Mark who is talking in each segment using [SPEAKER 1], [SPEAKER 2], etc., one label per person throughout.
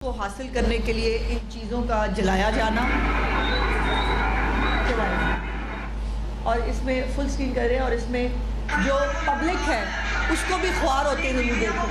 [SPEAKER 1] को हासिल करने के लिए इन चीज़ों का जलाया जाना और इसमें फुल स्क्रीन कर रहे हैं और इसमें जो पब्लिक है उसको भी ख्वार होते हुए देखो।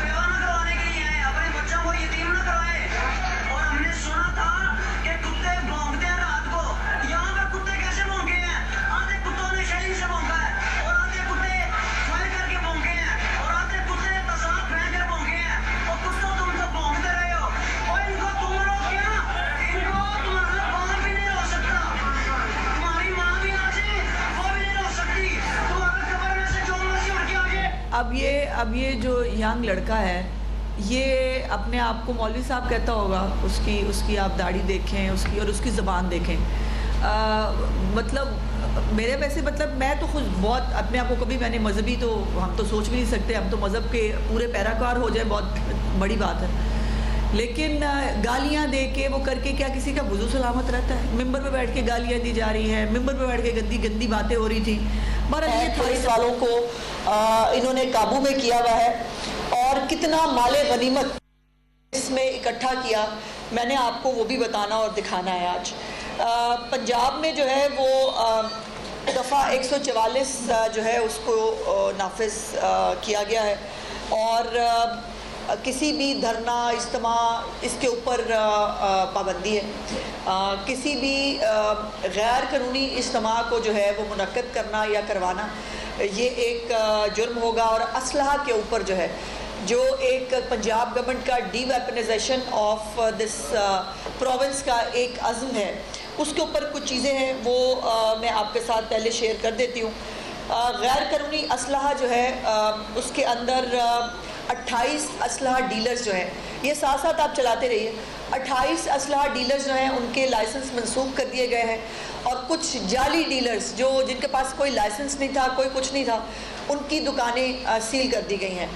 [SPEAKER 1] अब ये जो यंग लड़का है ये अपने आप को मौलवी साहब कहता होगा, उसकी आप दाढ़ी देखें उसकी और उसकी ज़बान देखें। मतलब मेरे वैसे मतलब मैं तो खुद बहुत अपने आप को कभी मैंने मजहबी तो हम तो सोच भी नहीं सकते, हम तो मज़हब के पूरे पैराकार हो जाए बहुत बड़ी बात है, लेकिन गालियाँ दे के वो करके क्या किसी का वुज़ू सलामत रहता है? मिंबर पे बैठ के गालियाँ दी जा रही हैं, मिंबर पे बैठ के गंदी गंदी बातें हो रही थी।
[SPEAKER 2] पुलिस वालों को इन्होंने काबू में किया हुआ है और कितना माले गनीमत इसमें इकट्ठा किया, मैंने आपको वो भी बताना और दिखाना है आज। पंजाब में जो है वो दफ़ा 144 जो है उसको नाफिज किया गया है और किसी भी धरना इज्तिमा इसके ऊपर पाबंदी है। किसी भी गैर कानूनी इज्तिमा को जो है वो मुनक्कद करना या करवाना ये एक जुर्म होगा और असलहा के ऊपर जो है जो एक पंजाब गवर्नमेंट का डीवेपनाइजेशन ऑफ दिस प्रोविंस का एक अज़्म है उसके ऊपर कुछ चीज़ें हैं वो मैं आपके साथ पहले शेयर कर देती हूँ। गैर कानूनी असलहा जो है उसके अंदर 28 असलहा डीलर्स जो हैं, ये साथ साथ आप चलाते रहिए, 28 असलहा डीलर्स जो हैं उनके लाइसेंस मनसूख कर दिए गए हैं और कुछ जाली डीलर्स जो जिनके पास कोई लाइसेंस नहीं था कोई कुछ नहीं था उनकी दुकानें सील कर दी गई हैं।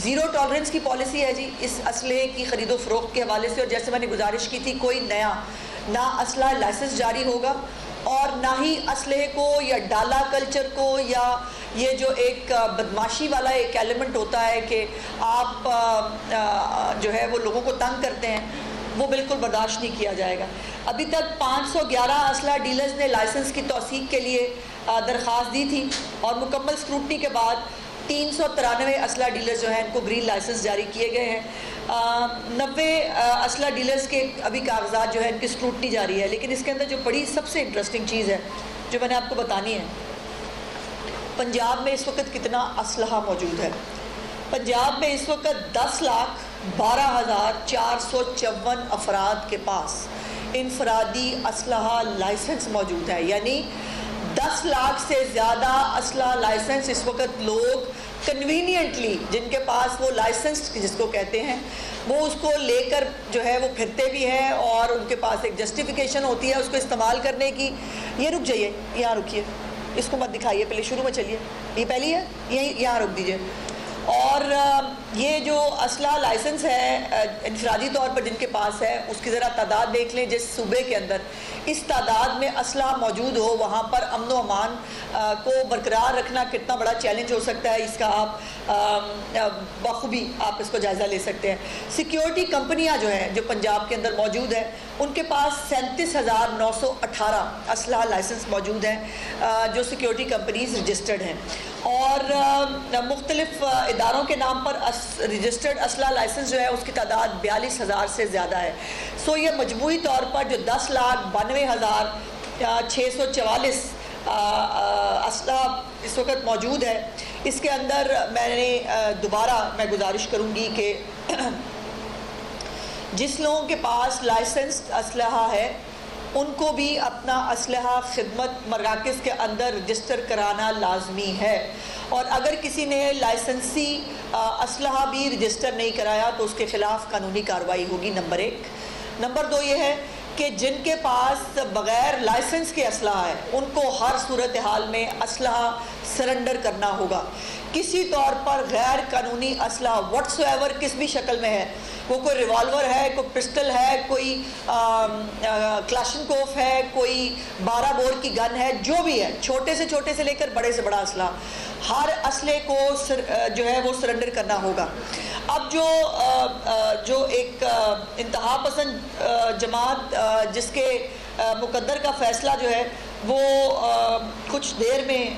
[SPEAKER 2] ज़ीरो टॉलरेंस की पॉलिसी है जी इस असलहे की ख़रीदो फ़रोख्त के हवाले से और जैसे मैंने गुजारिश की थी कोई नया ना असलहा लाइसेंस जारी होगा और ना ही असलहे को या डाला कल्चर को या ये जो एक बदमाशी वाला एक एलिमेंट होता है कि आप जो है वो लोगों को तंग करते हैं वो बिल्कुल बर्दाश्त नहीं किया जाएगा। अभी तक 511 असलहा डीलर्स ने लाइसेंस की तौसीक के लिए दरख्वास्त दी थी और मुकम्मल स्क्रूटनी के बाद 393 असलहा डीलर्स जो हैं इनको ग्रीन लाइसेंस जारी किए गए हैं। 90 असलहा डीलर्स के अभी कागजात जो है इनकी स्क्रूटनी जारी है, लेकिन इसके अंदर जो बड़ी सबसे इंटरेस्टिंग चीज़ है जो मैंने आपको बतानी है, पंजाब में इस वक्त कितना असलहा मौजूद है। पंजाब में इस वक्त 10,12,454 अफराद के पास इनफरादी असलहा लाइसेंस मौजूद है, यानी 10 लाख से ज़्यादा असलहा लाइसेंस इस वक्त लोग कन्वीनियंटली जिनके पास वो लाइसेंस जिसको कहते हैं वो उसको लेकर जो है वो फिरते भी हैं और उनके पास एक जस्टिफिकेशन होती है उसको इस्तेमाल करने की। ये रुक जाइए, यहाँ रुकिए, इसको मत दिखाइए, पहले शुरू में चलिए, ये पहली है, यही यहाँ रुक दीजिए। और ये जो असलहा लाइसेंस है इनफरादी तौर पर जिनके पास है उसकी ज़रा तादाद देख लें। जिस सूबे के अंदर इस तादाद में असलहा मौजूद हो वहाँ पर अमन व अमान को बरकरार रखना कितना बड़ा चैलेंज हो सकता है, इसका आप बखूबी आप इसको जायज़ा ले सकते हैं। सिक्योरिटी कंपनियाँ जो हैं जो पंजाब के अंदर मौजूद है उनके पास 37,918 असलहा लाइसेंस मौजूद हैं जो सिक्योरिटी कंपनीज रजिस्टर्ड हैं और मुख्तलिफ इदारों के नाम पर रजिस्टर्ड असलहा लाइसेंस जो है उसकी तादाद 42,000 से ज़्यादा है। सो ये मजमूई तौर पर जो 10,92,644 असलहा इस वक्त मौजूद है, इसके अंदर दोबारा मैं गुजारिश करूँगी कि जिस लोगों के पास लाइसेंस्ड असलहा है उनको भी अपना असलहा खिदमत मराकज़ के अंदर रजिस्टर कराना लाजमी है और अगर किसी ने लाइसेंसी असलहा भी रजिस्टर नहीं कराया तो उसके ख़िलाफ़ कानूनी कार्रवाई होगी, नंबर 1। नंबर 2 ये है कि जिनके पास बग़ैर लाइसेंस के असलहा है उनको हर सूरत हाल में असलहा सरेंडर करना होगा। किसी तौर पर गैर कानूनी असलहा व्हाट्सएवर किस भी शक्ल में है, वो कोई रिवॉल्वर है, कोई पिस्टल है, कोई क्लाशनकोफ है, कोई 12 बोर की गन है, जो भी है, छोटे से लेकर बड़े से बड़ा असलहा, हर असले को जो है वो सरेंडर करना होगा। अब जो एक इंतहा पसंद जमात जिसके मुकद्दर का फ़ैसला जो है वो कुछ देर में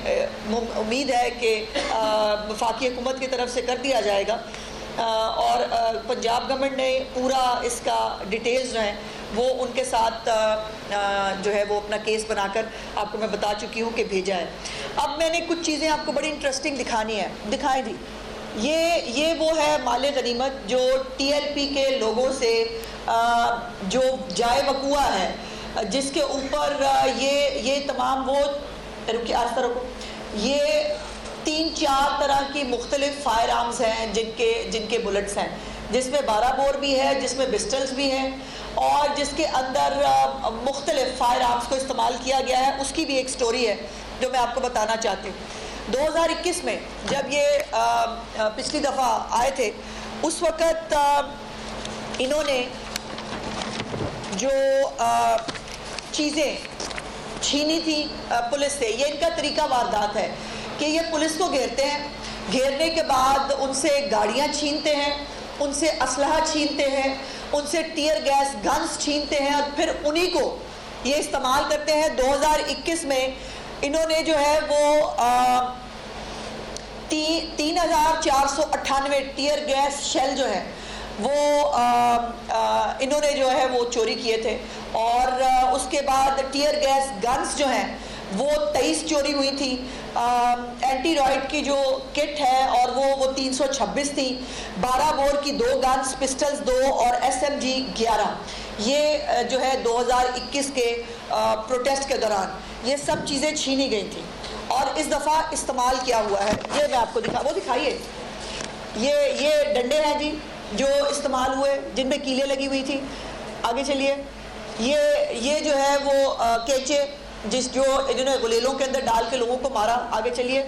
[SPEAKER 2] उम्मीद है कि वफाकी हुकूमत की तरफ से कर दिया जाएगा, और पंजाब गवर्नमेंट ने पूरा इसका डिटेल्स जो हैं वो उनके साथ जो है वो अपना केस बनाकर आपको मैं बता चुकी हूँ कि भेजा है। अब मैंने कुछ चीज़ें आपको बड़ी इंटरेस्टिंग दिखाई दी। ये वो है माले गनीमत जो TLP के लोगों से जो जाए वकुआ है, जिसके ऊपर ये तमाम वो रुको, ये 3-4 तरह की मुख्तलिफ फायर आर्म्स हैं जिनके बुलेट्स हैं, जिसमें 12 बोर भी है, जिसमें पिस्टल्स भी हैं, और जिसके अंदर मुख्तलिफ फायर आर्म्स को इस्तेमाल किया गया है। उसकी भी एक स्टोरी है जो मैं आपको बताना चाहती हूँ। 2021 में जब ये पिछली दफ़ा आए थे, उस वक़्त इन्होंने जो चीज़ें छीनी थी पुलिस से, ये इनका तरीका वारदात है कि ये पुलिस को घेरते हैं, घेरने के बाद उनसे गाड़ियाँ छीनते हैं, उनसे असलहा छीनते हैं, उनसे टीयर गैस गन्स छीनते हैं, और फिर उन्हीं को ये इस्तेमाल करते हैं। 2021 में इन्होंने जो है वो 3,498 टीयर गैस शेल जो है वो इन्होंने जो है वो चोरी किए थे, और उसके बाद टीयर गैस गन्स जो हैं वो 23 चोरी हुई थी। एंटी रॉयड की जो किट है और वो 326 थी। 12 बोर की 2 गन्स, पिस्टल्स 2 और SMG 11। ये जो है 2021 के प्रोटेस्ट के दौरान ये सब चीज़ें छीनी गई थी, और इस दफ़ा इस्तेमाल किया हुआ है। ये मैं आपको दिखाइए, ये डंडे हैं जी जो इस्तेमाल हुए, जिनमें कीलें लगी हुई थी। आगे चलिए, ये जो है वो केचे जिन्होंने गुलेलों के अंदर डाल के लोगों को मारा। आगे चलिए,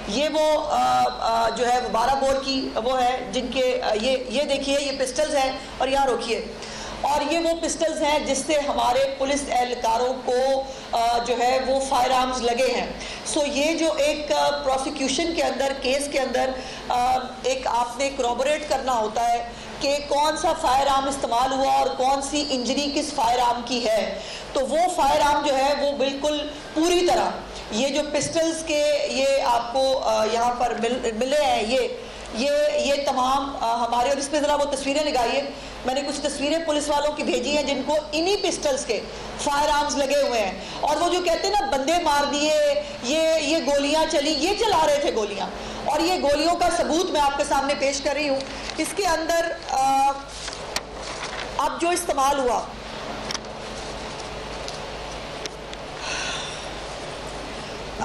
[SPEAKER 2] ये वो जो है 12 बोर की वो है जिनके ये देखिए, ये पिस्टल्स हैं, और यहाँ रोकिए, और ये वो पिस्टल्स हैं जिससे हमारे पुलिस एहलकारों को जो है वो फायर आर्म्स लगे हैं। सो ये जो एक प्रोसिक्यूशन के अंदर, केस के अंदर एक आपने corroborate करना होता है कि कौन सा फायर आर्म इस्तेमाल हुआ और कौन सी इंजरी किस फायर आर्म की है। तो वो फायर आर्म जो है वो बिल्कुल पूरी तरह, ये जो पिस्टल्स के ये आपको यहाँ पर मिले हैं, ये तमाम हमारे, और इस पर ज़रा वो तस्वीरें लगाइए। मैंने कुछ तस्वीरें पुलिस वालों की भेजी हैं जिनको इन्हीं पिस्टल्स के फायर आर्म्स लगे हुए हैं, और वो जो कहते हैं ना बंदे मार दिए, ये गोलियां चली, ये चला रहे थे गोलियां, और ये गोलियों का सबूत मैं आपके सामने पेश कर रही हूँ। इसके अंदर अब जो इस्तेमाल हुआ,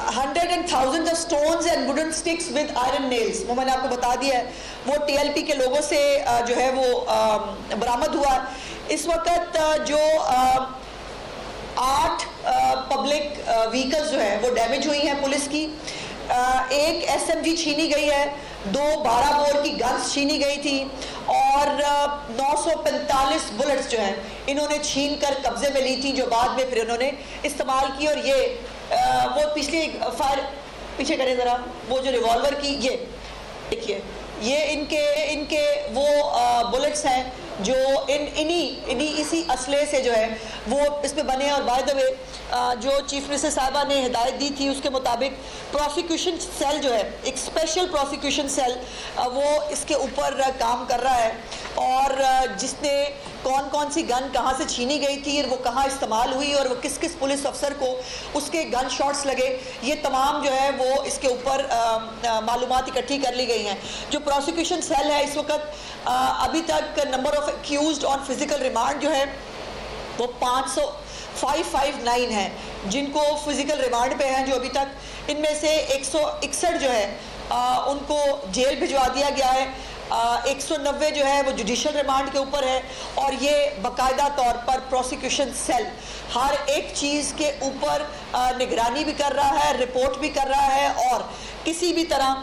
[SPEAKER 2] hundreds and thousands of stones and wooden sticks with iron nails, वो मैंने आपको बता दिया है, वो TLP के लोगों से जो है वो बरामद हुआ। इस वक्त जो 8 पब्लिक व्हीकल्स जो है वो डैमेज हुई हैं पुलिस की। 1 SMG छीनी गई है, 2 12 बोर की गन्स छीनी गई थी, और 945 बुलेट्स जो हैं इन्होंने छीन कर कब्जे में ली थी, जो बाद में फिर इन्होंने इस्तेमाल की। और ये वो पिछली फायर पीछे करें ज़रा, वो जो रिवॉल्वर की, ये देखिए, ये इनके वो बुलेट्स हैं जो इन्हीं इसी असले से जो है वो इसमें बने। और बाय द वे जो चीफ मिनिस्टर साहबा ने हिदायत दी थी उसके मुताबिक प्रोसिक्यूशन सेल जो है, एक स्पेशल प्रोसिक्यूशन सेल, वो इसके ऊपर काम कर रहा है, और जिसने कौन सी गन कहाँ से छीनी गई थी और वो कहाँ इस्तेमाल हुई और वो किस किस पुलिस अफसर को उसके गन शॉट्स लगे, ये तमाम जो है वो इसके ऊपर मालूमात इकट्ठी कर ली गई हैं। जो प्रोसिक्यूशन सेल है इस वक्त अभी तक number of accused on physical remand जो है वो 559 हैं जिनको फिजिकल रिमांड पे हैं जो अभी तक। इनमें से 161 जो है उनको जेल भिजवा दिया गया है, 190 जो है वो जुडिशल रिमांड के ऊपर है, और ये बाकायदा तौर पर प्रोसिक्यूशन सेल हर एक चीज़ के ऊपर निगरानी भी कर रहा है, रिपोर्ट भी कर रहा है, और किसी भी तरह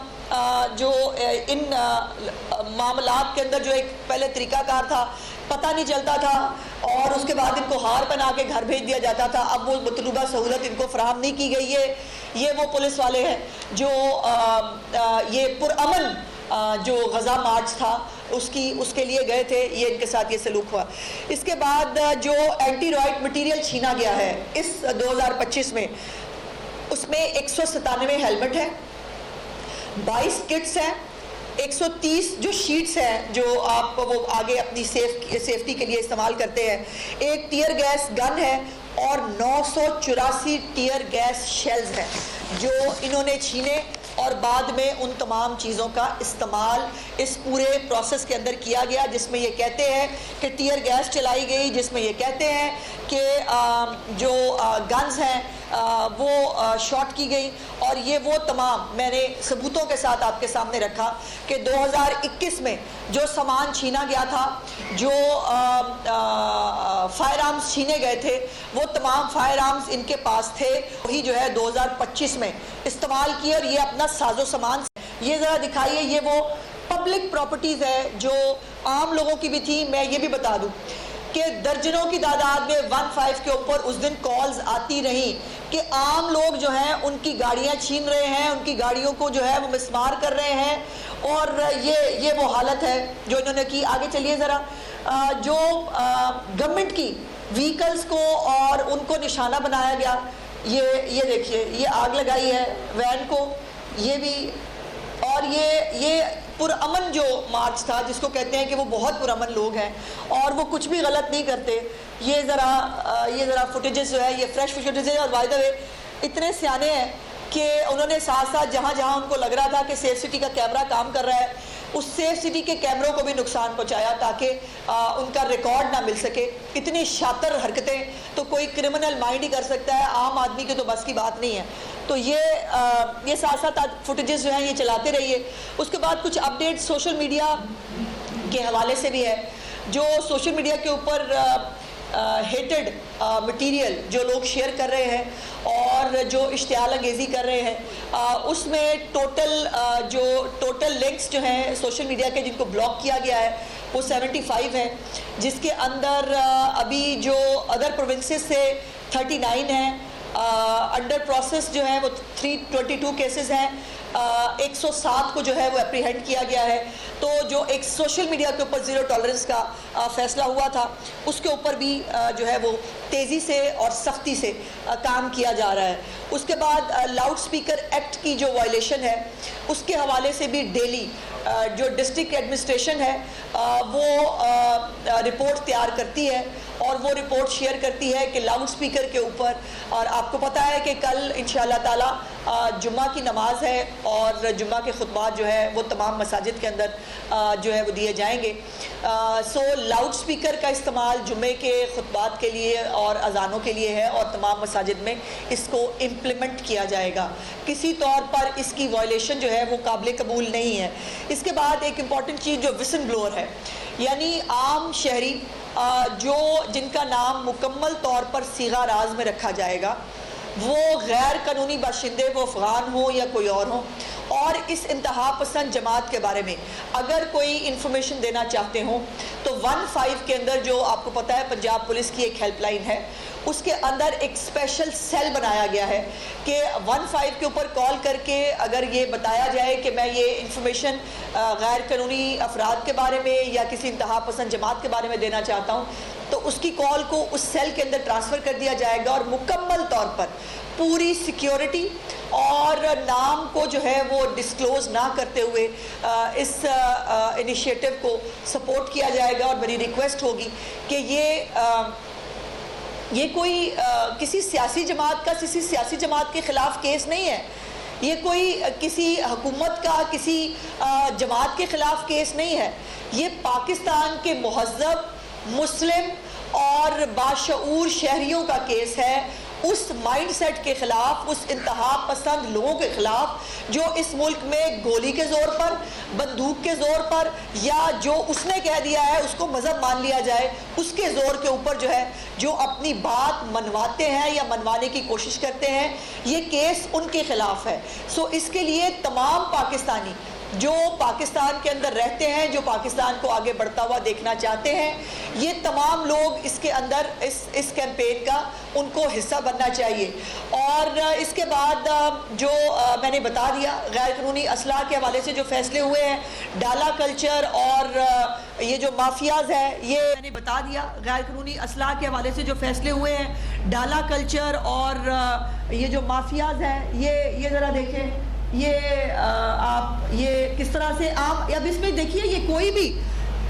[SPEAKER 2] जो इन मामलात के अंदर जो एक पहले तरीकाकार था पता नहीं चलता था और उसके बाद इनको हार बना के घर भेज दिया जाता था। अब वो मतलूबा सहूलत इनको फराहम नहीं की गई है। ये वो पुलिस वाले हैं जो ये पुरअमन जो गज़ा मार्च था उसके लिए गए थे, ये इनके साथ ये सलूक हुआ। इसके बाद जो एंटी रॉयट मटीरियल छीना गया है इस 2025 में, उसमें 197 हेलमेट है, 22 किट्स हैं, 130 जो शीट्स हैं जो आप वो आगे अपनी सेफ्टी के लिए इस्तेमाल करते हैं, एक टीयर गैस गन है और 984 टीयर गैस शेल्स हैं जो इन्होंने छीने और बाद में उन तमाम चीज़ों का इस्तेमाल इस पूरे प्रोसेस के अंदर किया गया, जिसमें ये कहते हैं कि टीयर गैस चलाई गई, जिसमें ये कहते हैं कि जो गन्स हैं वो शॉट की गई। और ये वो तमाम मैंने सबूतों के साथ आपके सामने रखा कि 2021 में जो सामान छीना गया था, जो फायर आर्म्स छीने गए थे, वो तमाम फायर आर्म्स इनके पास थे, वही जो है 2025 में इस्तेमाल किए। और ये अपना साजो सामान, ये ज़रा दिखाइए, ये वो पब्लिक प्रॉपर्टीज़ है जो आम लोगों की भी थी। मैं ये भी बता दूं कि दर्जनों की तादाद में 15 के ऊपर उस दिन कॉल्स आती रही कि आम लोग जो हैं उनकी गाड़ियां छीन रहे हैं, उनकी गाड़ियों को जो है वो मिसमार कर रहे हैं। और ये वो हालत है जो इन्होंने की। आगे चलिए ज़रा, जो गवर्नमेंट की व्हीकल्स को और उनको निशाना बनाया गया, ये देखिए, ये आग लगाई है वैन को, ये भी। और ये पुरअमन जो मार्च था, जिसको कहते हैं कि वो बहुत पुरअमन लोग हैं और वो कुछ भी गलत नहीं करते। ये ज़रा फुटेजेस जो है ये फ्रेश फुटेजेस है। और बाय द वे इतने सियाने हैं कि उन्होंने साथ साथ जहाँ उनको लग रहा था कि सेफ सिटी का कैमरा काम कर रहा है, उस सेफ सिटी के कैमरों को भी नुकसान पहुंचाया ताकि उनका रिकॉर्ड ना मिल सके। इतनी शातिर हरकतें तो कोई क्रिमिनल माइंड ही कर सकता है, आम आदमी की तो बस की बात नहीं है। तो ये साथ साथ फुटेजेस जो हैं ये चलाते रहिए। उसके बाद कुछ अपडेट सोशल मीडिया के हवाले से भी है, जो सोशल मीडिया के ऊपर हेटेड मटीरियल जो लोग शेयर कर रहे हैं और जो इश्तियाल अंगेज़ी कर रहे हैं, उसमें टोटल लिंक्स जो हैं सोशल मीडिया के जिनको ब्लॉक किया गया है वो 75 है, जिसके अंदर अभी जो अदर प्रोविंसेस से 39 हैं, अंडर प्रोसेस जो है वो 322 केसेस हैं, 107 को जो है वो एप्रीहेंड किया गया है। तो जो एक सोशल मीडिया के ऊपर ज़ीरो टॉलरेंस का फैसला हुआ था, उसके ऊपर भी जो है वो तेज़ी से और सख्ती से काम किया जा रहा है। उसके बाद लाउड स्पीकर एक्ट की जो वायलेशन है उसके हवाले से भी डेली जो डिस्ट्रिक्ट एडमिनिस्ट्रेशन है वो रिपोर्ट तैयार करती है और वो रिपोर्ट शेयर करती है कि लाउड स्पीकर के ऊपर। और आपको पता है कि कल इंशाअल्लाह ताला जुम्मा की नमाज है और जुम्मा के खुतबात जो है वो तमाम मसाजिद के अंदर जो है वो दिए जाएंगे। सो लाउड स्पीकर का इस्तेमाल जुम्मे के खुतबात के लिए और अजानों के लिए है और तमाम मसाजिद में इसको इम्प्लीमेंट किया जाएगा। किसी तौर पर इसकी वायलेशन जो है वो काबिल कबूल नहीं है। इसके बाद एक इम्पॉर्टेंट चीज़ जो विसन ब्लोअर है, यानी आम शहरी जो जिनका नाम मुकम्मल तौर पर सीगा राज में रखा जाएगा, वो गैर कानूनी बाशिंदे, वो अफ़गान हो या कोई और हो, और इस इंतहा पसंद जमात के बारे में अगर कोई इंफॉर्मेशन देना चाहते हो तो 15 के अंदर जो आपको पता है पंजाब पुलिस की एक हेल्पलाइन है, उसके अंदर एक स्पेशल सेल बनाया गया है कि 15 के ऊपर कॉल करके अगर ये बताया जाए कि मैं ये इंफॉर्मेशन गैर कानूनी अफराद के बारे में या किसी इंतहा पसंद जमात के बारे में देना चाहता हूँ, तो उसकी कॉल को उस सेल के अंदर ट्रांसफ़र कर दिया जाएगा और मुकम्मल तौर पर पूरी सिक्योरिटी और नाम को जो है वो डिस्क्लोज़ ना करते हुए इस इनिशिएटिव को सपोर्ट किया जाएगा। और मेरी रिक्वेस्ट होगी कि ये कोई किसी सियासी जमात के ख़िलाफ़ केस नहीं है, ये कोई किसी हुकूमत का किसी जमात के ख़िलाफ़ केस नहीं है, ये पाकिस्तान के मुहज़्ज़ब मुस्लिम और बाशऊर शहरियों का केस है, उस माइंडसेट के ख़िलाफ़, उस इंतहा पसंद लोगों के ख़िलाफ़ जो इस मुल्क में गोली के ज़ोर पर, बंदूक के ज़ोर पर, या जो उसने कह दिया है उसको मज़हब मान लिया जाए उसके ज़ोर के ऊपर जो है जो अपनी बात मनवाते हैं या मनवाने की कोशिश करते हैं, ये केस उनके ख़िलाफ़ है। सो इसके लिए तमाम पाकिस्तानी जो पाकिस्तान के अंदर रहते हैं, जो पाकिस्तान को आगे बढ़ता हुआ देखना चाहते हैं, ये तमाम लोग इसके अंदर इस कैंपेन का उनको हिस्सा बनना चाहिए। और इसके बाद जो मैंने बता दिया, गैर कानूनी असलाह के हवाले से जो फैसले हुए हैं, डाला कल्चर और ये जो माफियाज है, ये मैंने बता दिया, गैर कानूनी असलाह के हवाले से जो फैसले हुए हैं, डाला कल्चर और ये जो माफियाज हैं, ये ज़रा देखें, ये आप ये किस तरह से आप अब इसमें देखिए, ये कोई भी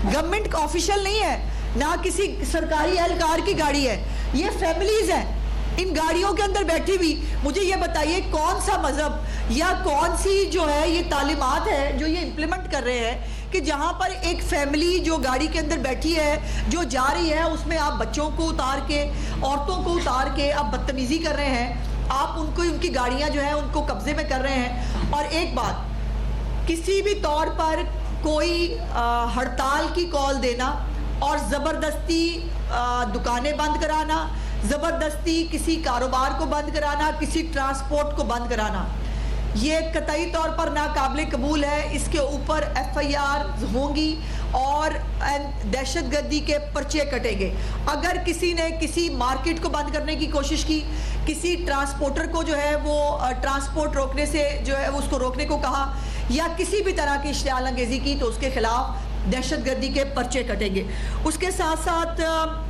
[SPEAKER 2] गवर्नमेंट का ऑफिशियल नहीं है, ना किसी सरकारी एहलकार की गाड़ी है, ये फैमिलीज हैं इन गाड़ियों के अंदर बैठी हुई। मुझे ये बताइए कौन सा मजहब या कौन सी जो है ये तालीमात है जो ये इम्प्लीमेंट कर रहे हैं कि जहां पर एक फैमिली जो गाड़ी के अंदर बैठी है, जो जा रही है, उसमें आप बच्चों को उतार के, औरतों को उतार के आप बदतमीजी कर रहे हैं, आप उनको उनकी गाड़ियां जो है उनको कब्जे में कर रहे हैं। और एक बात, किसी भी तौर पर कोई हड़ताल की कॉल देना और ज़बरदस्ती दुकानें बंद कराना, ज़बरदस्ती किसी कारोबार को बंद कराना, किसी ट्रांसपोर्ट को बंद कराना, ये कतई तौर पर नाकाबिल कबूल है। इसके ऊपर FIR होंगी और दहशतगर्दी के पर्चे कटेंगे। अगर किसी ने किसी मार्केट को बंद करने की कोशिश की, किसी ट्रांसपोर्टर को जो है वो ट्रांसपोर्ट रोकने से जो है उसको रोकने को कहा, या किसी भी तरह की इश्तियाल अंगेज़ी की, तो उसके खिलाफ दहशतगर्दी के पर्चे कटेंगे। उसके साथ साथ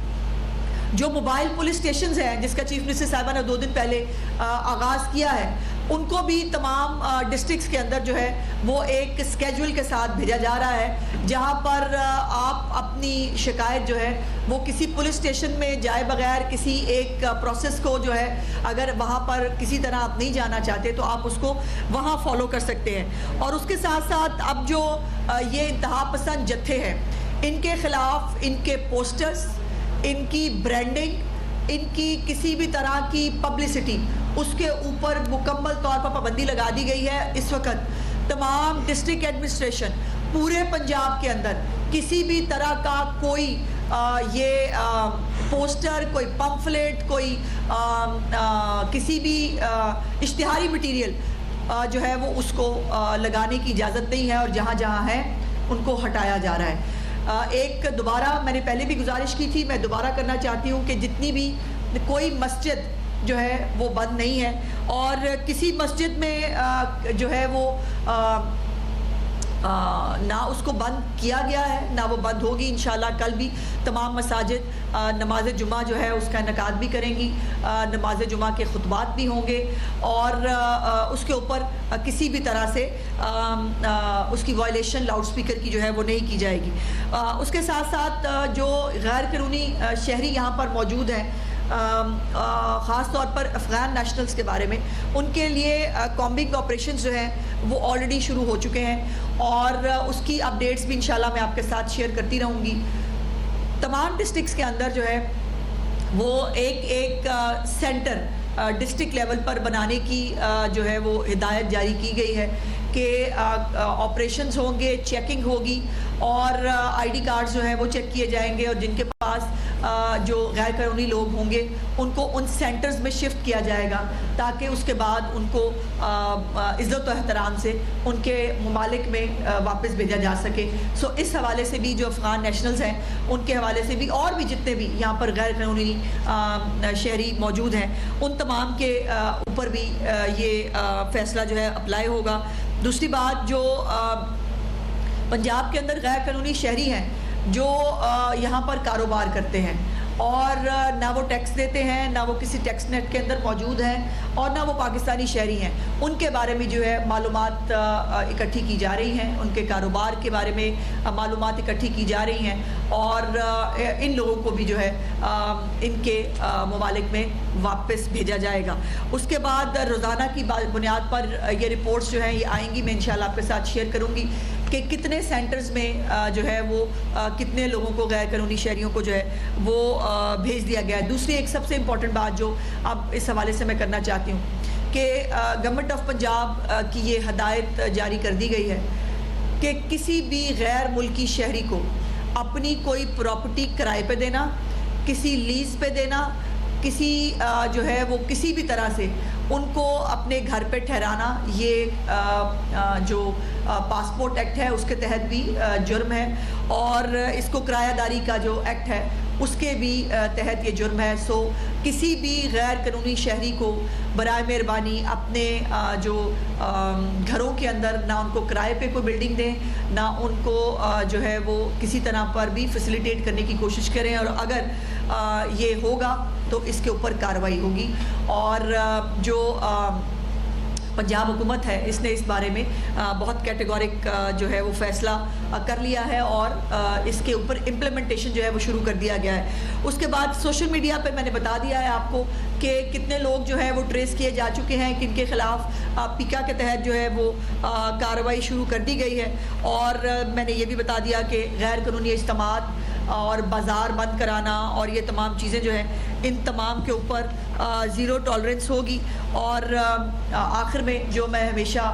[SPEAKER 2] जो मोबाइल पुलिस स्टेशन हैं, जिसका चीफ मिनिस्टर साहिबा ने 2 दिन पहले आगाज़ किया है, उनको भी तमाम डिस्ट्रिक्ट्स के अंदर जो है वो एक स्केड्यूल के साथ भेजा जा रहा है, जहां पर आप अपनी शिकायत जो है वो किसी पुलिस स्टेशन में जाए बगैर किसी एक प्रोसेस को जो है, अगर वहां पर किसी तरह आप नहीं जाना चाहते तो आप उसको वहां फॉलो कर सकते हैं। और उसके साथ साथ अब जो ये इंतहा पसंद जत्थे हैं, इनके खिलाफ इनके पोस्टर्स, इनकी ब्रांडिंग, इनकी किसी भी तरह की पब्लिसिटी, उसके ऊपर मुकम्मल तौर पर पाबंदी लगा दी गई है। इस वक्त तमाम डिस्ट्रिक्ट एडमिनिस्ट्रेशन पूरे पंजाब के अंदर किसी भी तरह का कोई पोस्टर, कोई पम्फलेट, कोई किसी भी इश्तिहारी मटीरियल जो है वो उसको लगाने की इजाज़त नहीं है, और जहाँ जहाँ है उनको हटाया जा रहा है। एक दोबारा मैंने पहले भी गुजारिश की थी, मैं दोबारा करना चाहती हूँ कि जितनी भी कोई मस्जिद जो है वो बंद नहीं है, और किसी मस्जिद में जो है वो ना उसको बंद किया गया है, ना वो बंद होगी। इंशाल्लाह कल भी तमाम मसाजिद नमाज जुमा जो है उसका इनकाद भी करेंगी, नमाज जुमा के खुतबात भी होंगे, और उसके ऊपर किसी भी तरह से उसकी वायलेशन लाउड स्पीकर की जो है वो नहीं की जाएगी। उसके साथ साथ जो गैर कानूनी शहरी यहाँ पर मौजूद हैं, ख़ास तौर पर अफ़गान नेशनल्स के बारे में, उनके लिए कॉम्बिंग ऑपरेशंस जो हैं वो ऑलरेडी शुरू हो चुके हैं, और उसकी अपडेट्स भी इंशाल्लाह मैं आपके साथ शेयर करती रहूँगी। तमाम डिस्ट्रिक्ट्स के अंदर जो है वो एक सेंटर डिस्ट्रिक्ट लेवल पर बनाने की जो है वो हिदायत जारी की गई है कि ऑपरेशंस होंगे, चेकिंग होगी, और ID कार्ड्स जो हैं वो चेक किए जाएंगे, और जिनके पास जो गैर कानूनी लोग होंगे उनको उन सेंटर्स में शिफ्ट किया जाएगा, ताकि उसके बाद उनको इज़्ज़त और एहतराम से उनके ममालिक में वापस भेजा जा सके। सो इस हवाले से भी जो अफ़गान नेशनल्स हैं उनके हवाले से भी, और भी जितने भी यहाँ पर गैर कानूनी शहरी मौजूद हैं, उन तमाम के ऊपर भी ये फ़ैसला जो है अप्लाई होगा। दूसरी बात, जो पंजाब के अंदर गैर कानूनी शहरी हैं जो यहाँ पर कारोबार करते हैं, और ना वो टैक्स देते हैं, ना वो किसी टैक्स नेट के अंदर मौजूद हैं, और ना वो पाकिस्तानी शहरी हैं, उनके बारे में जो है मालूमात इकट्ठी की जा रही हैं, उनके कारोबार के बारे में मालूमात इकट्ठी की जा रही हैं, और इन लोगों को भी जो है इनके ममालिक में वापस भेजा जाएगा। उसके बाद रोज़ाना की बुनियाद पर ये रिपोर्ट्स जो हैं ये आएंगी, मैं इंशाल्लाह आपके साथ शेयर करूँगी कि कितने सेंटर्स में जो है वो कितने लोगों को, गैर कानूनी शहरियों को जो है वो भेज दिया गया है। दूसरी एक सबसे इम्पॉर्टेंट बात जो अब इस हवाले से मैं करना चाहती हूँ कि गवर्नमेंट ऑफ पंजाब की ये हदायत जारी कर दी गई है कि किसी भी गैर मुल्की शहरी को अपनी कोई प्रॉपर्टी किराए पे देना, किसी लीज पे देना,
[SPEAKER 1] किसी जो है वो किसी भी तरह से उनको अपने घर पे ठहराना, ये जो पासपोर्ट एक्ट है उसके तहत भी जुर्म है, और इसको किरायादारी का जो एक्ट है उसके भी तहत ये जुर्म है। सो किसी भी गैर कानूनी शहरी को बराए मेहरबानी अपने जो घरों के अंदर ना उनको किराए पे कोई बिल्डिंग दें, ना उनको जो है वो किसी तरह पर भी फैसिलिटेट करने की कोशिश करें, और अगर ये होगा तो इसके ऊपर कार्रवाई होगी। और जो पंजाब हुकूमत है इसने इस बारे में बहुत कैटेगोरिक जो है वो फैसला कर लिया है, और इसके ऊपर इम्प्लीमेंटेशन जो है वो शुरू कर दिया गया है। उसके बाद सोशल मीडिया पे मैंने बता दिया है आपको कि कितने लोग जो है वो ट्रेस किए जा चुके हैं, किनके खिलाफ पीका के तहत जो है वो कार्रवाई शुरू कर दी गई है, और मैंने ये भी बता दिया कि गैर कानूनी इज्तिमात और बाज़ार बंद कराना और ये तमाम चीज़ें जो हैं इन तमाम के ऊपर ज़ीरो टॉलरेंस होगी। और आखिर में जो मैं हमेशा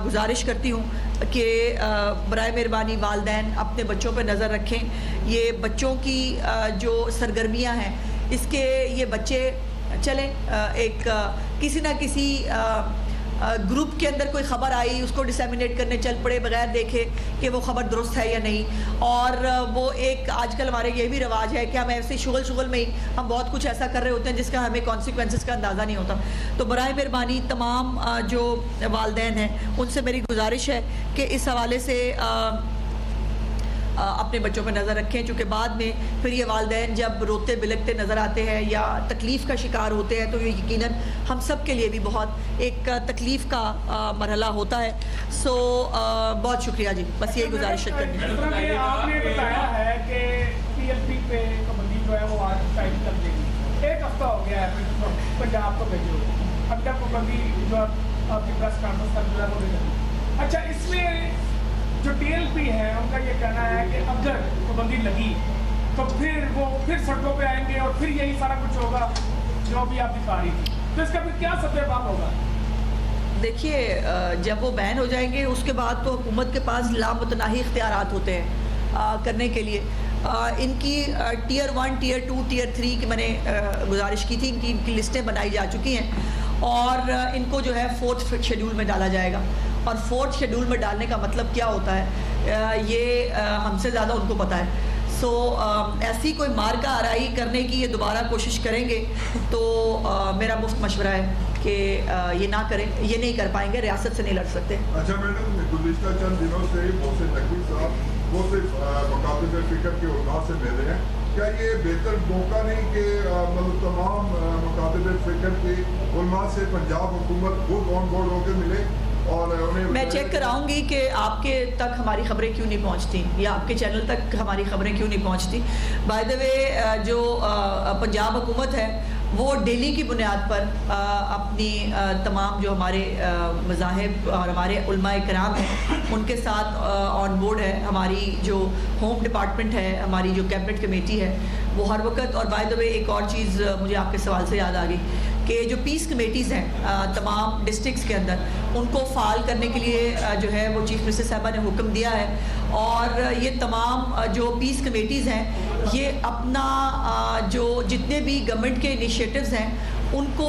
[SPEAKER 1] गुजारिश करती हूँ कि बराए मेहरबानी वालिदैन अपने बच्चों पर नज़र रखें। ये बच्चों की जो सरगर्मियाँ हैं इसके ये बच्चे चलें एक किसी ना किसी ग्रुप के अंदर कोई ख़बर आई उसको डिसेमिनेट करने चल पड़े बगैर देखे कि वो ख़बर दुरुस्त है या नहीं। और वो एक आजकल हमारे ये भी रिवाज है कि हम ऐसे शुगल में ही हम बहुत कुछ ऐसा कर रहे होते हैं जिसका हमें कॉन्सिक्वेंसेस का अंदाज़ा नहीं होता। तो बराए मेहरबानी तमाम जो वालिदैन हैं उनसे मेरी गुजारिश है कि इस हवाले से अपने बच्चों पर नज़र रखें, चूँकि बाद में फिर ये वालिदैन जब रोते बिलखते नज़र आते हैं या तकलीफ़ का शिकार होते हैं तो ये यकीनन हम सब के लिए भी बहुत एक तकलीफ़ का मरहला होता है। सो बहुत शुक्रिया जी, बस यही गुजारिश करनी है।
[SPEAKER 3] आपने बताया है कि PLP पे पाबंदी जो है वो आज टाइम कर देगी, एक हफ्ता हो गया है पंजाब को भेजे हुए, अब तक पाबंदी जो आपकी प्रेस कॉन्फ्रेंस कर जो है वो नहीं। अच्छा, इसमें जो TLP है उनका ये कहना है कि अगर पाबंदी लगी तो फिर वो फिर सड़कों पे आएंगे और फिर यही सारा कुछ होगा जो भी आप दिखा रही थी, तो इसका फिर क्या सत्यापात होगा?
[SPEAKER 1] देखिए, जब वो बैन हो जाएंगे उसके बाद तो हुकूमत के पास लामतनाही इख्तियारात होते हैं करने के लिए। इनकी टियर 1, टियर 2, टियर 3 की मैंने गुजारिश की थी, इनकी लिस्टें बनाई जा चुकी हैं और इनको जो है 4th शेड्यूल में डाला जाएगा। और 4th शेड्यूल में डालने का मतलब क्या होता है ये हमसे ज़्यादा उनको पता है। सो ऐसी कोई मार्का आराई करने की ये दोबारा कोशिश करेंगे तो मेरा मुफ्त मशवरा है कि ये ना करें, ये नहीं कर पाएंगे, रियासत से नहीं लड़ सकते।
[SPEAKER 4] अच्छा मैडम, गुज़िश्ता चंद दिनों से मोहसिन नकवी साहब वो सिर्फ मुकाबिल फ़िक्र के उल्लाह से मिल रहे हैं, क्या ये बेहतर मौका नहीं कि मतलब तमाम मुकाबिल फ़िक्र के उलमा से पंजाब हुकूमत खुद ऑन बोर्ड होकर मिले? और
[SPEAKER 1] मैं चेक कराऊंगी कि आपके तक हमारी खबरें क्यों नहीं पहुंचती या आपके चैनल तक हमारी खबरें क्यों नहीं पहुंचती। बाय द वे जो पंजाब हुकूमत है वो डेली की बुनियाद पर अपनी तमाम जो हमारे मज़ाहिब और हमारे उलमाए कराम हैं उनके साथ ऑन बोर्ड है। हमारी जो होम डिपार्टमेंट है, हमारी जो कैबिनेट कमेटी है वो हर वक्त। और बाय द वे एक और चीज़ मुझे आपके सवाल से याद आ गई कि जो पीस कमेटीज़ हैं तमाम डिस्ट्रिक्ट्स के अंदर, उनको फ़ाल करने के लिए जो है वो चीफ मिनिस्टर साहबा ने हुक्म दिया है। और ये तमाम जो पीस कमेटीज़ हैं ये अपना जो जितने भी गवर्नमेंट के इनिशिएटिव्स हैं उनको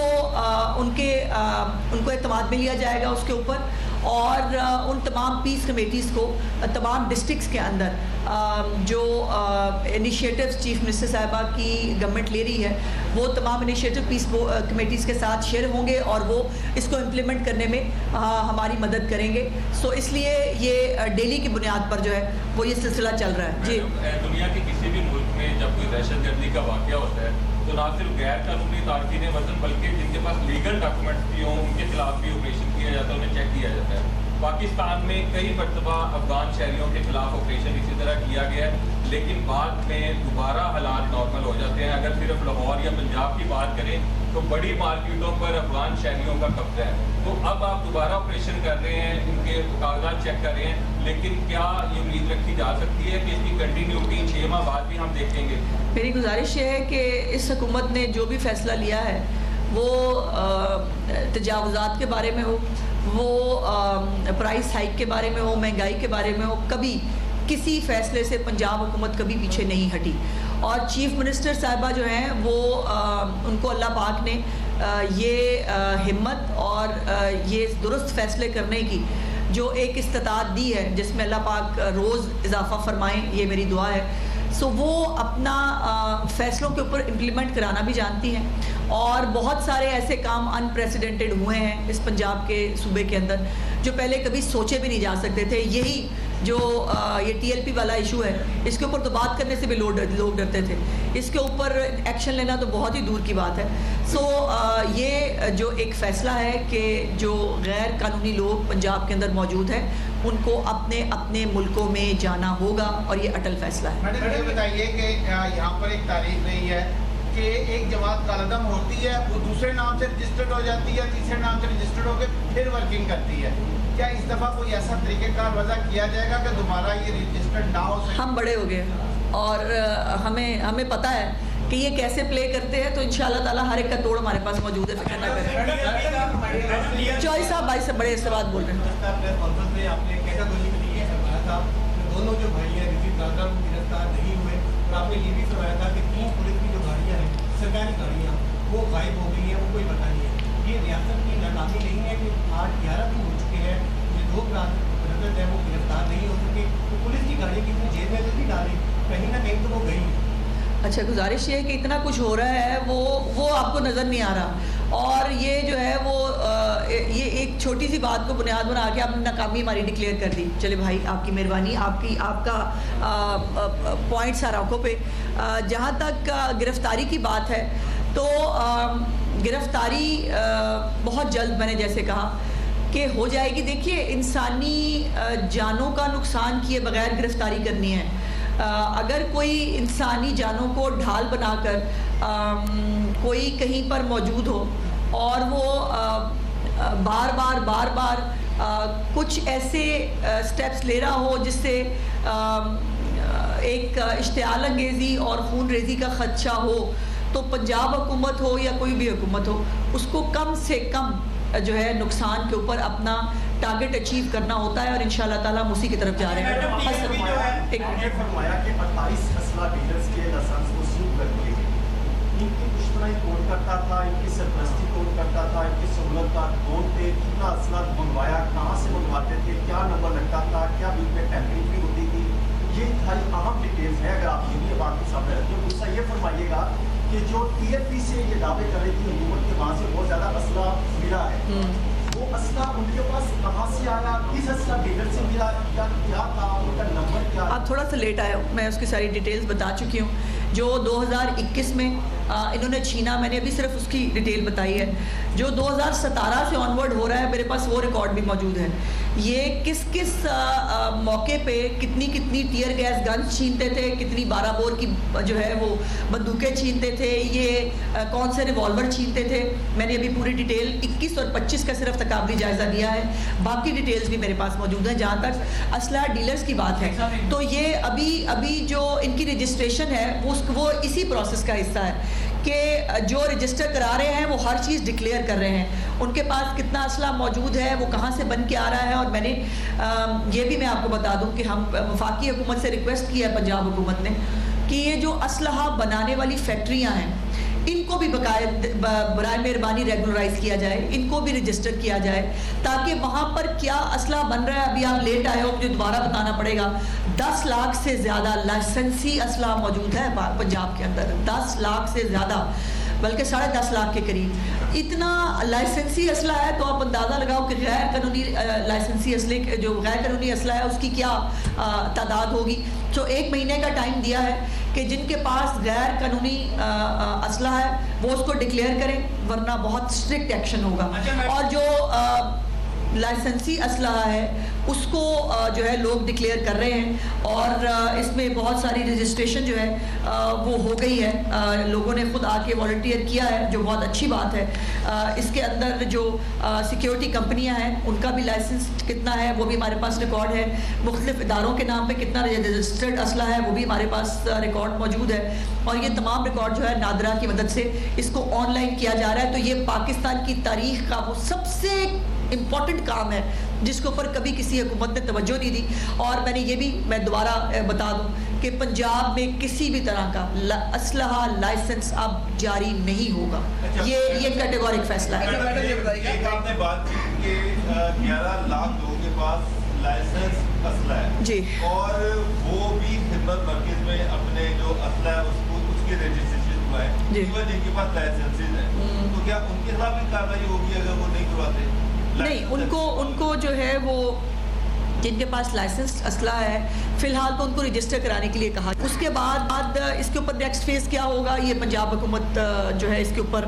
[SPEAKER 1] एतमाद में लिया जाएगा उसके ऊपर। और उन तमाम पीस कमेटीज़ को तमाम डिस्ट्रिक्ट्स के अंदर जो इनिशिएटिव्स चीफ मिनिस्टर साहबा की गवर्नमेंट ले रही है वो तमाम इनिशिएटिव पीस कमेटीज़ के साथ शेयर होंगे और वो इसको इम्प्लीमेंट करने में हमारी मदद करेंगे। सो इसलिए ये डेली की बुनियाद पर जो है वो ये सिलसिला चल रहा है। जी,
[SPEAKER 5] दुनिया के किसी भी मुल्क में जब कोई दहशतगर्दी का वाक़या होता है तो ना सिर्फ गैर कानूनी तारकीन वतन बल्कि जिनके पास लीगल डॉक्यूमेंट्स भी हों उनके खिलाफ भी ऑपरेशन किया जाता है, उन्हें चेक किया जाता है। पाकिस्तान में कई मरतबा अफगान शहरियों के खिलाफ ऑपरेशन इसी तरह किया गया है, लेकिन बाद में दोबारा हालात नॉर्मल हो जाते हैं। अगर सिर्फ लाहौर या पंजाब की बात करें तो बड़ी मार्केटों पर अफगान शहरियों का कब्जा है। तो अब आप दोबारा ऑपरेशन कर रहे हैं, उनके कागजात चेक कर रहे हैं, लेकिन क्या ये उम्मीद रखी जा सकती है कि इसकी कंटिन्यूटी 6 माह बाद भी हम देखेंगे?
[SPEAKER 1] मेरी गुजारिश ये है कि इस हुकूमत ने जो भी फ़ैसला लिया है वो तजावुज़ात के बारे में हो, वो प्राइस हाइक के बारे में हो, महंगाई के बारे में हो, कभी किसी फ़ैसले से पंजाब हुकूमत कभी पीछे नहीं हटी। और चीफ मिनिस्टर साहिबा जो हैं वो उनको अल्लाह पाक ने ये हिम्मत और ये दुरुस्त फैसले करने की जो एक इस्तात दी है, जिसमें अल्लाह पाक रोज़ इजाफा फरमाएँ, ये मेरी दुआ है। सो वो अपना फ़ैसलों के ऊपर इम्प्लीमेंट कराना भी जानती हैं और बहुत सारे ऐसे काम अनप्रेसिडेंटेड हुए हैं इस पंजाब के सूबे के अंदर जो पहले कभी सोचे भी नहीं जा सकते थे। यही जो ये TLP वाला इशू है, इसके ऊपर तो बात करने से भी लोग डरते थे, इसके ऊपर एक्शन लेना तो बहुत ही दूर की बात है। सो ये जो एक फ़ैसला है कि जो गैर कानूनी लोग पंजाब के अंदर मौजूद हैं उनको अपने अपने मुल्कों में जाना होगा और ये अटल फैसला है।
[SPEAKER 6] मैडम ये बताइए कि यहाँ पर एक तारीख रही है कि एक जमात कालदम होती है, वो दूसरे नाम से रजिस्टर्ड हो जाती है, तीसरे नाम से रजिस्टर्ड होकर फिर वर्किंग करती है। क्या इस दफ़ा कोई ऐसा तरीक़ेकार वज़ा किया जाएगा कि दोबारा ये रजिस्टर्ड ना हो सके?
[SPEAKER 1] हम बड़े हो गए और हमें पता है कि ये कैसे प्ले करते हैं, तो इंशाल्लाह ताला हर एक का तोड़ हमारे पास मौजूद है, फिक्र ना करें। चौधरी साहब भाई से बड़े इससे बात बोल रहे हैं।
[SPEAKER 7] आपने कैटेगरी में ये फरमाया था दोनों जो भाई हैं रिजी ब्रादर वो गिरफ्तार नहीं हुए, और आपने ये भी फरमाया था कि 3 पुलिस की जो गाड़ियाँ हैं, सरकारी गाड़ियाँ, वो गायब हो गई हैं, वो कोई पता नहीं है। ये रियासत की नाकामी नहीं है कि आज 11 दिन हो चुके हैं, ये 2 ब्रदर्स हैं वो गिरफ्तार नहीं हो सके, तो पुलिस की गाड़ी किसी जेब में तो नहीं डाली, कहीं ना कहीं तो वो गई।
[SPEAKER 1] अच्छा, गुजारिश ये है कि इतना कुछ हो रहा है वो आपको नज़र नहीं आ रहा, और ये जो है वो ये एक छोटी सी बात को बुनियाद बना के आपने नाकामी हमारी डिक्लेयर कर दी। चले भाई, आपकी मेहरबानी, आपका पॉइंट सारा आंखों पे। जहाँ तक गिरफ्तारी की बात है तो गिरफ्तारी बहुत जल्द, मैंने जैसे कहा कि हो जाएगी। देखिए, इंसानी जानों का नुकसान किए बगैर गिरफ्तारी करनी है। अगर कोई इंसानी जानों को ढाल बनाकर कोई कहीं पर मौजूद हो और वो बार बार कुछ ऐसे स्टेप्स ले रहा हो जिससे एक इश्तियाल अंगेज़ी और खून रेजी का ख़दशा हो, तो पंजाब हुकूमत हो या कोई भी हुकूमत हो, उसको कम से कम जो है नुकसान के ऊपर अपना टारगेट अचीव करना होता है, और इंशाल्लाह ताला हम उसी की तरफ जा रहे हैं।
[SPEAKER 7] फरमाया कि 28 असला डीलर्स के लाइसेंस को सील कर दिए गए। इनकी दुश्मनाई कौन करता था, इनकी सरपरस्ती कौन करता था, इनकी सहूलतकार कौन थे, कितना असला मंगवाया, कहाँ से मंगवाते थे, क्या नंबर लगता था, क्या बिल में टैंपरिंग भी होती थी, ये सारी अहम डिटेल्स है। अगर आप ये भी बात के सामने रखते हो, उसका ये फरमाइएगा कि जो TLP से ये दावे कर रही थी हुकूमत के वहाँ से बहुत ज़्यादा असला मिला है, वो असला उनके पास कहाँ से आया, किस असला डीलर से मिला, क्या था, उनका नंबर क्या?
[SPEAKER 1] आप थोड़ा सा लेट आए हो, मैं उसकी सारी डिटेल्स बता चुकी हूँ। जो 2021 में इन्होंने छीना, मैंने अभी सिर्फ उसकी डिटेल बताई है। जो 2017 से ऑनवर्ड हो रहा है, मेरे पास वो रिकॉर्ड भी मौजूद है। ये किस किस मौके पे कितनी टीयर गैस गन्स छीनते थे, कितनी 12 बोर की जो है वो बंदूकें छीनते थे, ये कौन से रिवॉल्वर छीनते थे, मैंने अभी पूरी डिटेल 21 और 25 का सिर्फ तकाबली जायज़ा दिया है। बाकी डिटेल्स भी मेरे पास मौजूद हैं। जहाँ तक असला डीलर्स की बात है, तो ये अभी जो इनकी रजिस्ट्रेशन है वो इसी प्रोसेस का हिस्सा है कि जो रजिस्टर करा रहे हैं वो हर चीज़ डिक्लेयर कर रहे हैं, उनके पास कितना असला मौजूद है, वो कहाँ से बन के आ रहा है। और मैंने ये भी मैं आपको बता दूं कि हम वफाकी हुकूमत से रिक्वेस्ट किया है पंजाब हुकूमत ने कि ये जो असलहा बनाने वाली फैक्ट्रियाँ हैं, इनको भी बराए मेहरबानी रेगुलराइज किया जाए, इनको भी रजिस्टर किया जाए, ताकि वहाँ पर क्या असला बन रहा है। अभी आप लेट आए हो, मुझे दोबारा बताना पड़ेगा, 10 लाख से ज़्यादा लाइसेंसी असला मौजूद है पंजाब के अंदर, 10 लाख से ज़्यादा, बल्कि 10.5 लाख के करीब इतना लाइसेंसी असला है। तो आप अंदाज़ा लगाओ कि गैर कानूनी लाइसेंसी असले, जो गैर कानूनी असला है, उसकी क्या तादाद होगी। तो 1 महीने का टाइम दिया है कि जिनके पास गैर कानूनी असला है वो उसको डिक्लेयर करें, वरना बहुत स्ट्रिक्ट एक्शन होगा। और जो लाइसेंसी असला है उसको जो है लोग डिक्लेयर कर रहे हैं, और इसमें बहुत सारी रजिस्ट्रेशन जो है वो हो गई है, लोगों ने खुद आके वॉलंटियर किया है, जो बहुत अच्छी बात है। इसके अंदर जो सिक्योरिटी कंपनियां हैं उनका भी लाइसेंस कितना है वो भी हमारे पास रिकॉर्ड है, मुख्तलिफ इदारों के नाम पे कितना रजिस्टर्ड असला है वो भी हमारे पास रिकॉर्ड मौजूद है, और ये तमाम रिकॉर्ड जो है नादरा की मदद से इसको ऑनलाइन किया जा रहा है। तो ये पाकिस्तान की तारीख का वो सबसे इम्पॉर्टेंट काम है जिसके ऊपर कभी किसी हुकूमत ने तवज्जो नहीं दी। और मैंने ये भी मैं दोबारा बता दूं
[SPEAKER 2] कि पंजाब में किसी भी तरह का असलहा लाइसेंस अब जारी नहीं होगा। ये कैटेगोरिक फैसला है।
[SPEAKER 8] एक आपने बात की कि 11 लाख लोगों के पास लाइसेंस असला है
[SPEAKER 2] जी,
[SPEAKER 8] और वो भी खिदमत मरकज में अपने जो असला है उसके रजिस्ट्रेशन हुआ है जिनके पास लाइसेंसेज है, तो क्या उनके खिलाफ भी कार्रवाई होगी अगर वो नहीं करवाते?
[SPEAKER 2] नहीं, उनको जो है वो जिनके पास लाइसेंस असला है फ़िलहाल तो उनको रजिस्टर कराने के लिए कहा। उसके बाद इसके ऊपर नेक्स्ट फेज़ क्या होगा, ये पंजाब हुकूमत जो है इसके ऊपर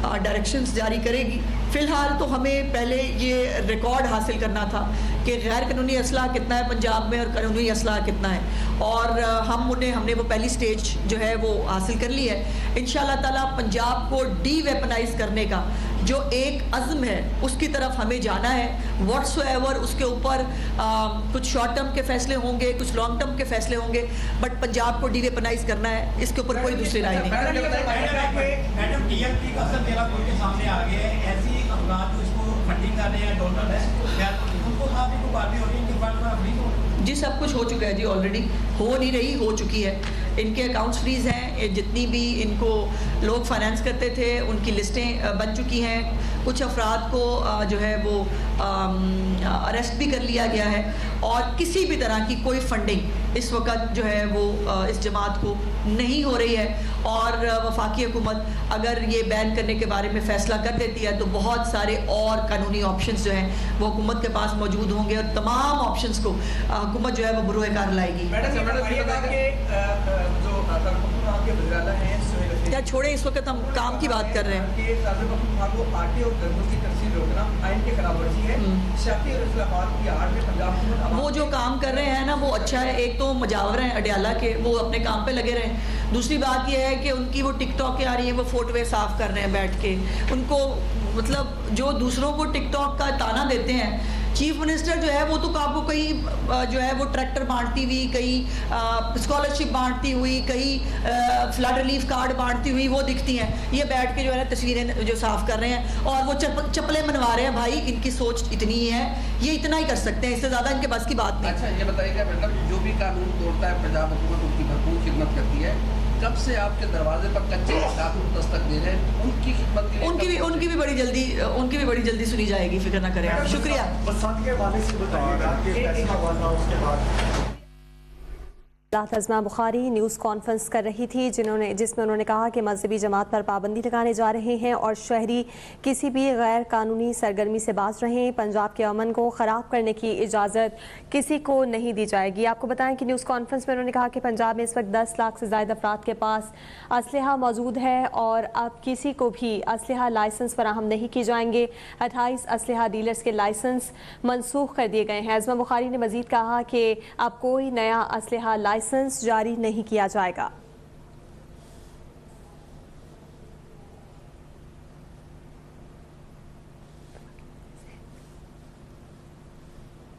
[SPEAKER 2] डायरेक्शंस जारी करेगी। फ़िलहाल तो हमें पहले ये रिकॉर्ड हासिल करना था कि गैर कानूनी असला कितना है पंजाब में और कानूनी असला कितना है, और हमने वो पहली स्टेज जो है वो हासिल कर ली है। इंशाअल्लाह ताला पंजाब को डी वेपनाइज करने का जो एक अज़्म है उसकी तरफ हमें जाना है। व्हाट्सएवर उसके ऊपर कुछ शॉर्ट टर्म के फैसले होंगे, कुछ लॉन्ग टर्म के फैसले होंगे, बट पंजाब को डी वेपनाइज करना है, इसके ऊपर कोई दूसरी राय नहीं।
[SPEAKER 9] मैडम टीएमपी का सब मेरा के सामने आ गए हैं, ऐसी अफगान जो इसको फंडिंग कर रहे हैं, डोनर है, उनको काफी मुकाबले हो रही है, इनके फंड में फ्रीज हो
[SPEAKER 2] जी, सब कुछ हो चुका है जी, ऑलरेडी हो नहीं रही, हो चुकी है। इनके अकाउंट्स फ्रीज हैं, जितनी भी इनको लोग फाइनेंस करते थे उनकी लिस्टें बन चुकी हैं। कुछ अफराद को जो है वो अरेस्ट भी कर लिया गया है, और किसी भी तरह की कोई फंडिंग इस वक्त जो है वो इस जमात को नहीं हो रही है। और वफाकी हुकूमत अगर ये बैन करने के बारे में फ़ैसला कर देती है तो बहुत सारे और कानूनी ऑप्शंस जो हैं वो हुकूमत के पास मौजूद होंगे, और तमाम ऑप्शंस को हुकूमत जो है वो बरूए कार लाएगी। क्या छोड़े, इस वक्त हम काम की बात कर रहे हैं। वो जो काम कर रहे हैं ना वो अच्छा है। एक तो मुजावर हैं अडयाला के, वो अपने काम पे लगे रहे। दूसरी बात ये है कि उनकी वो टिकटॉक आ रही है, वो फुटवे साफ कर रहे हैं बैठ के। उनको मतलब जो दूसरों को टिकटॉक का ताना देते हैं, चीफ मिनिस्टर जो है वो तो आपको कहीं जो है वो ट्रैक्टर बांटती हुई, कहीं स्कॉलरशिप बांटती हुई, कहीं फ्लड रिलीफ कार्ड बांटती हुई वो दिखती हैं। ये बैठ के जो है ना तस्वीरें जो साफ कर रहे हैं, और वो चप्पलें मनवा रहे हैं। भाई इनकी सोच इतनी ही है, ये इतना ही कर सकते हैं, इससे ज़्यादा इनके बस की बात नहीं।
[SPEAKER 10] अच्छा, ये बताइएगा मतलब जो भी कानून तोड़ता है पंजाब हुकूमत उनकी भरपूर खिदमत करती है। कब से आपके दरवाजे पर कच्चे दस्तक दे रहे हैं, उनकी खिदमत के लिए
[SPEAKER 2] उनकी भी बड़ी जल्दी सुनी जाएगी, फिक्र ना करें आप। शुक्रिया।
[SPEAKER 7] बरसात के हवाले से बताइएगा कि फैसला हुआ था उसके बाद
[SPEAKER 11] अज़मा बुखारी न्यूज़ कॉन्फ्रेंस कर रही थी जिसमें उन्होंने कहा कि मजहबी जमात पर पाबंदी लगाने जा रहे हैं और शहरी किसी भी गैर कानूनी सरगर्मी से बाज रहें। पंजाब के अमन को ख़राब करने की इजाज़त किसी को नहीं दी जाएगी। आपको बताएं कि न्यूज़ कॉन्फ्रेंस में उन्होंने कहा कि पंजाब में इस वक्त 10 लाख से ज़्यादा अफराद के पास असलहा मौजूद है और अब किसी को भी असलहा लाइसेंस फराहम नहीं किए जाएंगे। 28 असलहा डीलर्स के लाइसेंस मनसूख कर दिए गए हैं। अज़मा बुखारी ने मज़ीद कहा कि अब कोई नया असलहा लाइसेंस जारी नहीं किया जाएगा।